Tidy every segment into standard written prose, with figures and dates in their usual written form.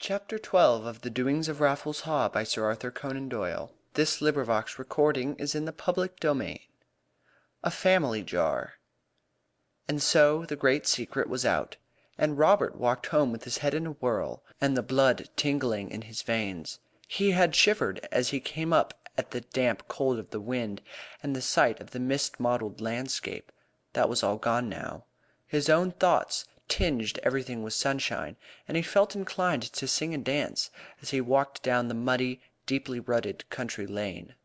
Chapter 12 of the Doings of Raffles Haw by Sir Arthur Conan Doyle. This recording is in the public domain. A Family Jar. And so the great secret was out, and Robert walked home with his head in a whirl, and the blood tingling in his veins. He had shivered as he came up at the damp cold of the wind and the sight of the mist mottled landscape. That was all gone now. His own thoughts tinged everything with sunshine, and he felt inclined to sing and dance as he walked down the muddy, deeply rutted country lane.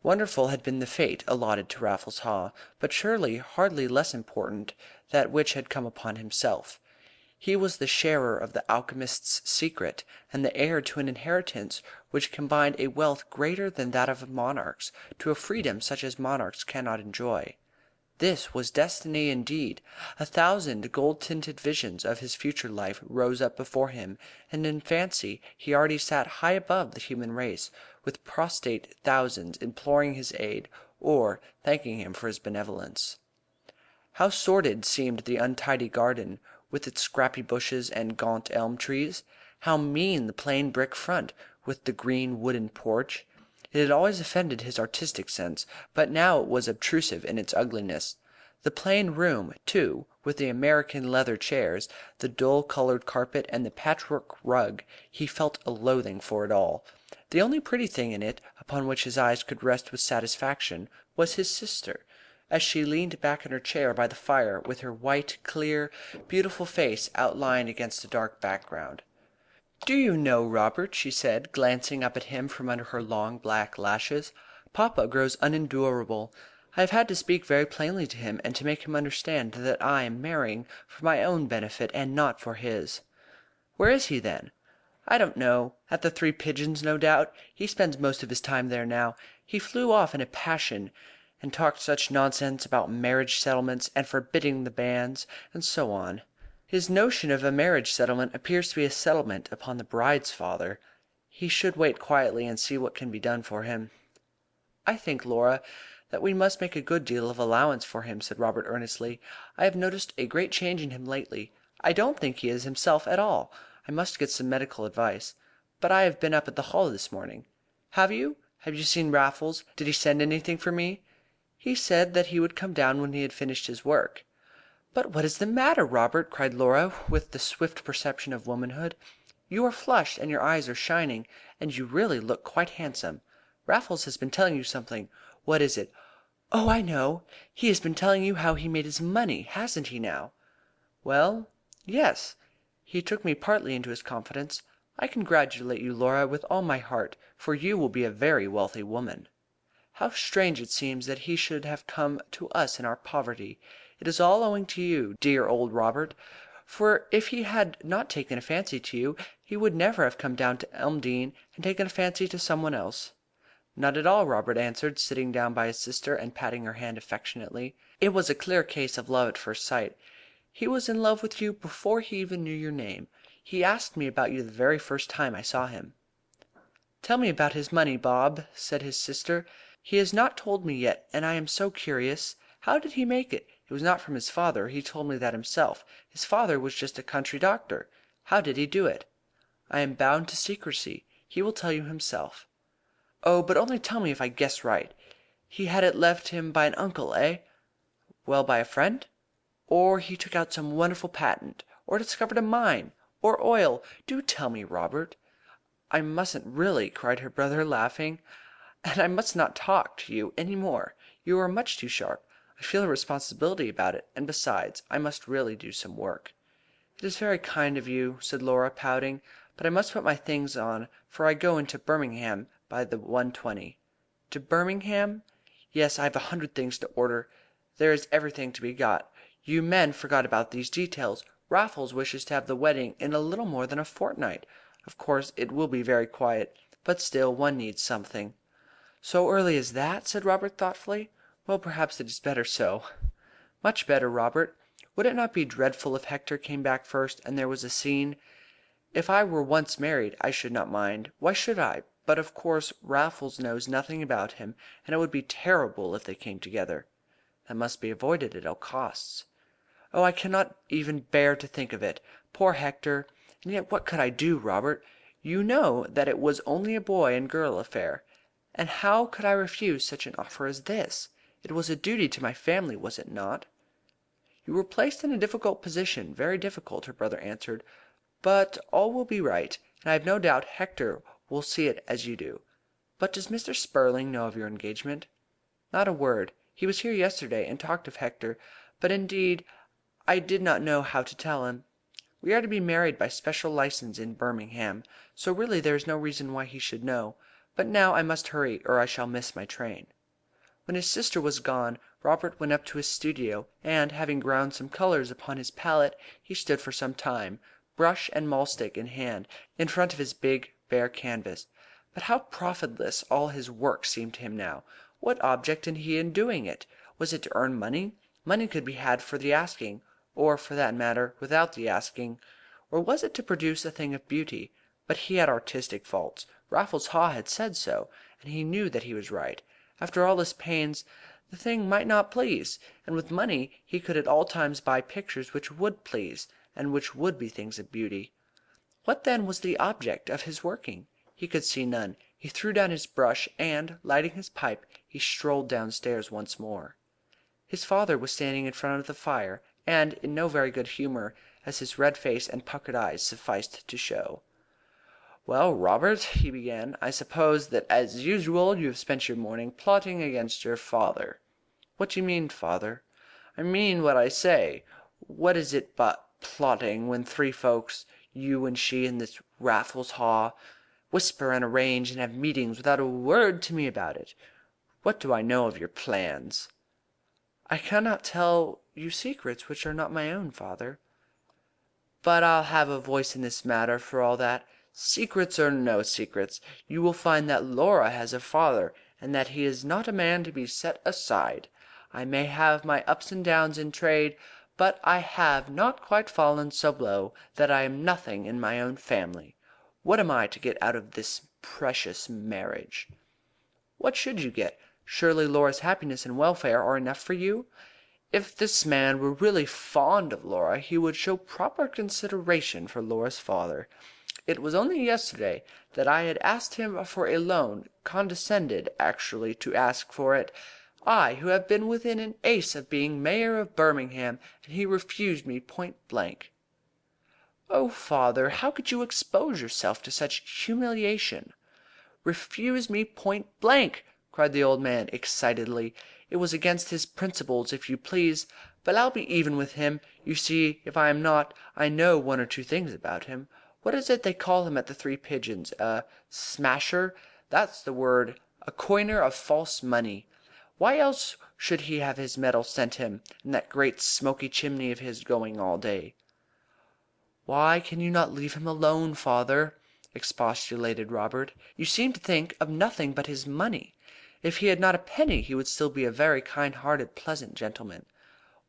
Wonderful had been the fate allotted to Raffles Haw, but surely hardly less important that which had come upon himself. He was the sharer of the alchemist's secret, and the heir to an inheritance which combined a wealth greater than that of monarchs to a freedom such as monarchs cannot enjoy. This was destiny indeed. 1,000 gold-tinted visions of his future life rose up before him, and in fancy he already sat high above the human race, with prostrate thousands imploring his aid or thanking him for his benevolence. How sordid seemed the untidy garden, with its scrappy bushes and gaunt elm trees! How mean the plain brick front, with the green wooden porch! It had always offended his artistic sense, but now it was obtrusive in its ugliness. The plain room, too, with the American leather chairs, the dull colored carpet, and the patchwork rug, he felt a loathing for it all. The only pretty thing in it, upon which his eyes could rest with satisfaction, was his sister, as she leaned back in her chair by the fire, with her white, clear, beautiful face outlined against a dark background. "Do you know, Robert," she said, glancing up at him from under her long black lashes, "papa grows unendurable. I have had to speak very plainly to him, and to make him understand that I am marrying for my own benefit and not for his." "Where is he, then?" "I don't know. At the Three Pigeons, no doubt. He spends most of his time there now. He flew off in a passion, and talked such nonsense about marriage settlements, and forbidding the banns, and so on. His notion of a marriage settlement appears to be a settlement upon the bride's father. He should wait quietly and see what can be done for him." "I think, Laura, that we must make a good deal of allowance for him," said Robert earnestly. "I have noticed a great change in him lately. I don't think he is himself at all. I must get some medical advice. But I have been up at the Hall this morning." "Have you? Have you seen Raffles? Did he send anything for me?" "He said that he would come down when he had finished his work." "But what is the matter, Robert?" cried Laura, with the swift perception of womanhood. "You are flushed, and your eyes are shining, and you really look quite handsome. Raffles has been telling you something. What is it? Oh, I know. He has been telling you how he made his money, hasn't he now?" "Well, yes. He took me partly into his confidence. I congratulate you, Laura, with all my heart, for you will be a very wealthy woman." "How strange it seems that he should have come to us in our poverty. It is all owing to you, dear old Robert, for if he had not taken a fancy to you he would never have come down to Elmdene and taken a fancy to someone else." "Not at all," Robert answered, sitting down by his sister and patting her hand affectionately. "It was a clear case of love at first sight. He was in love with you before he even knew your name. He asked me about you the very first time I saw him." "Tell me about his money, Bob," said his sister. "He has not told me yet, and I am so curious. How did he make it? It was not from his father. He told me that himself. His father was just a country doctor. How did he do it?" "I am bound to secrecy. He will tell you himself." "Oh, but only tell me if I guess right. He had it left him by an uncle, eh?" "Well, by a friend." "Or he took out some wonderful patent, or discovered a mine, or oil. Do tell me, Robert." "I mustn't really," cried her brother, laughing. "And I must not talk to you any more. You are much too sharp. I feel a responsibility about it, and besides, I must really do some work." "It is very kind of you," said Laura, pouting, "but I must put my things on, for I go into Birmingham by the 1:20. "To Birmingham?" "Yes, I have 100 things to order. There is everything to be got. You men forget about these details. Raffles wishes to have the wedding in a little more than a fortnight. Of course it will be very quiet, but still one needs something." "So early as that?" said Robert thoughtfully. "Well, perhaps it is better so." "Much better, Robert. Would it not be dreadful if Hector came back first, and there was a scene? If I were once married I should not mind. Why should I? But of course Raffles knows nothing about him, and it would be terrible if they came together." "That must be avoided at all costs." "Oh, I cannot even bear to think of it. Poor Hector! And yet what could I do, Robert? You know that it was only a boy and girl affair. And how could I refuse such an offer as this? It was a duty to my family, was it not?" "You were placed in a difficult position, very difficult," her brother answered. "But all will be right, and I have no doubt Hector will see it as you do. But does Mr. Spurling know of your engagement?" "Not a word. He was here yesterday and talked of Hector, but indeed I did not know how to tell him. We are to be married by special license in Birmingham, so really there is no reason why he should know. But now I must hurry or I shall miss my train." When his sister was gone, Robert went up to his studio, and having ground some colours upon his palette, he stood for some time, brush and mahlstick in hand, in front of his big, bare canvas. But how profitless all his work seemed to him now. What object had he in doing it? Was it to earn money? Money could be had for the asking, or, for that matter, without the asking. Or was it to produce a thing of beauty? But he had artistic faults. Raffles Haw had said so, and he knew that he was right. After all his pains the thing might not please, and with money he could at all times buy pictures which would please, and which would be things of beauty. What then was the object of his working? He could see none. He threw down his brush, and, lighting his pipe, he strolled downstairs once more. His father was standing in front of the fire, and in no very good humour, as his red face and puckered eyes sufficed to show. "Well, Robert," he began, "I suppose that as usual you have spent your morning plotting against your father." "What do you mean, father?" "I mean what I say. What is it but plotting when three folks, you and she and this Raffles Haw, whisper and arrange and have meetings without a word to me about it? What do I know of your plans?" "I cannot tell you secrets which are not my own, father." "But I'll have a voice in this matter for all that. Secrets or no secrets, you will find that Laura has a father, and that he is not a man to be set aside. I may have my ups and downs in trade, but I have not quite fallen so low that I am nothing in my own family. What am I to get out of this precious marriage?" "What should you get? Surely Laura's happiness and welfare are enough for you? If this man were really fond of Laura he would show proper consideration for Laura's father. It was only yesterday that I had asked him for a loan, condescended actually to ask for it, I who have been within an ace of being Mayor of Birmingham, and he refused me point blank." "Oh, father, how could you expose yourself to such humiliation?" "Refuse me point blank!" cried the old man excitedly. "It was against his principles, if you please. But I'll be even with him. You see, if I am not, I know one or two things about him. What is it they call him at the Three Pigeons? A smasher? That's the word. A coiner of false money. Why else should he have his metal sent him, and that great smoky chimney of his going all day?" "Why can you not leave him alone, father?" expostulated Robert. "You seem to think of nothing but his money. If he had not a penny he would still be a very kind-hearted, pleasant gentleman."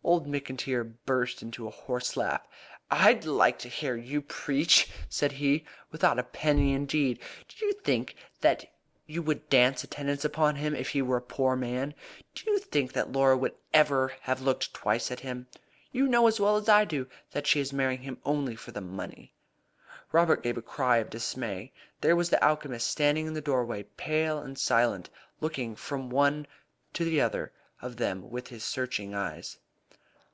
Old McIntyre burst into a hoarse laugh. "I'd like to hear you preach," said he. "Without a penny, indeed! Do you think that you would dance attendance upon him if he were a poor man? Do you think that Laura would ever have looked twice at him? You know as well as I do that she is marrying him only for the money." Robert gave a cry of dismay. There was the alchemist standing in the doorway, pale and silent, looking from one to the other of them with his searching eyes.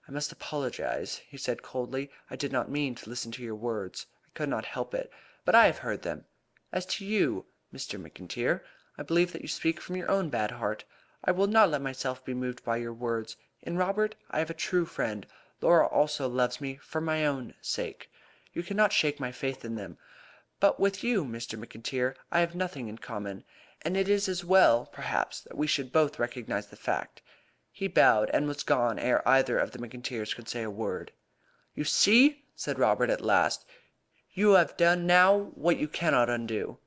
"I must apologize," he said coldly. "I did not mean to listen to your words. I could not help it. But I have heard them. As to you, Mr. McIntyre, I believe that you speak from your own bad heart. I will not let myself be moved by your words. In Robert I have a true friend. Laura also loves me for my own sake. You cannot shake my faith in them. But with you, Mr. McIntyre, I have nothing in common, and it is as well, perhaps, that we should both recognize the fact." He bowed and was gone ere either of the McIntyres could say a word. "You see," said Robert at last, "you have done now what you cannot undo."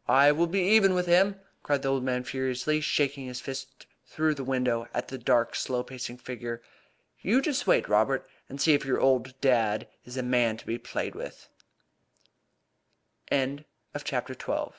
"I will be even with him," cried the old man furiously, shaking his fist through the window at the dark, slow-pacing figure. "You just wait, Robert, and see if your old dad is a man to be played with." Chapter 13.